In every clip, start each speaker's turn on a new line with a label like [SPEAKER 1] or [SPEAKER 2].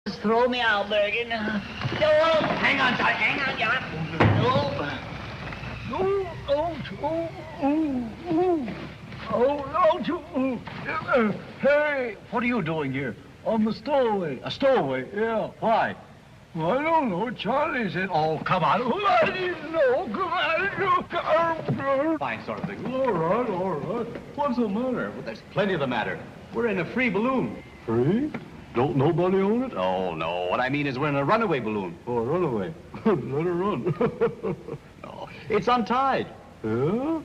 [SPEAKER 1] Just throw me out, Bergen. No, hang on, John. Hang on, John.
[SPEAKER 2] Hey, what are you doing here? On the stowaway. A stowaway? Yeah. Why? Well, I don't know. Charlie said, oh, come on. I didn't know. Come on.
[SPEAKER 3] Fine sort of thing.
[SPEAKER 2] All right. What's the matter?
[SPEAKER 3] Well, there's plenty the matter. We're in a free balloon.
[SPEAKER 2] Free? Don't nobody own it?
[SPEAKER 3] Oh, no. What I mean is we're in a runaway balloon.
[SPEAKER 2] Oh, a runaway. Let her run.
[SPEAKER 3] No, it's untied.
[SPEAKER 2] Yeah?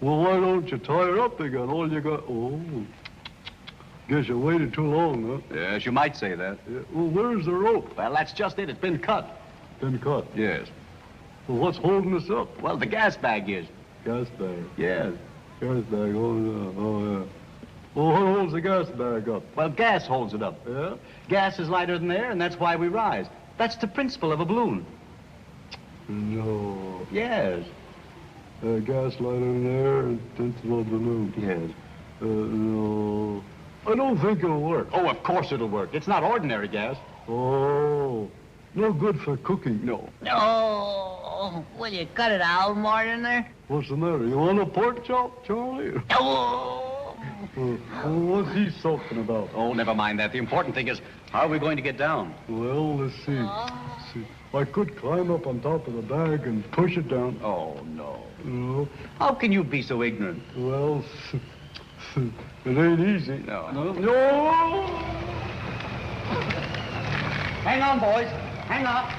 [SPEAKER 2] Well, why don't you tie her up again? All you got... Oh. Guess you waited too long, huh?
[SPEAKER 3] Yes, you might say that.
[SPEAKER 2] Yeah. Well, where's the rope?
[SPEAKER 3] Well, that's just it. It's been cut.
[SPEAKER 2] Been cut.
[SPEAKER 3] Yes.
[SPEAKER 2] Well, what's holding us up?
[SPEAKER 3] Well, the gas bag is.
[SPEAKER 2] Gas bag.
[SPEAKER 3] Yes.
[SPEAKER 2] Gas bag. Oh, yeah. Well, what holds the gas bag up?
[SPEAKER 3] Well, gas holds it up.
[SPEAKER 2] Yeah?
[SPEAKER 3] Gas is lighter than air, and that's why we rise. That's the principle of a balloon.
[SPEAKER 2] No.
[SPEAKER 3] Yes.
[SPEAKER 2] Gas lighter than air and principle of balloon.
[SPEAKER 3] Yes.
[SPEAKER 2] No. I don't think it'll work.
[SPEAKER 3] Oh, of course it'll work. It's not ordinary gas.
[SPEAKER 2] Oh. No good for cooking.
[SPEAKER 3] No.
[SPEAKER 1] No. Will you cut it out, Mortimer?
[SPEAKER 2] What's the matter? You want a pork chop, Charlie?
[SPEAKER 1] Oh.
[SPEAKER 2] What's he sulking about?
[SPEAKER 3] Oh, never mind that. The important thing is, how are we going to get down?
[SPEAKER 2] Well, let's see. I could climb up on top of the bag and push it down.
[SPEAKER 3] Oh, no.
[SPEAKER 2] No.
[SPEAKER 3] How can you be so ignorant?
[SPEAKER 2] Well, it ain't easy.
[SPEAKER 3] No.
[SPEAKER 2] No!
[SPEAKER 3] Hang on, boys. Hang on.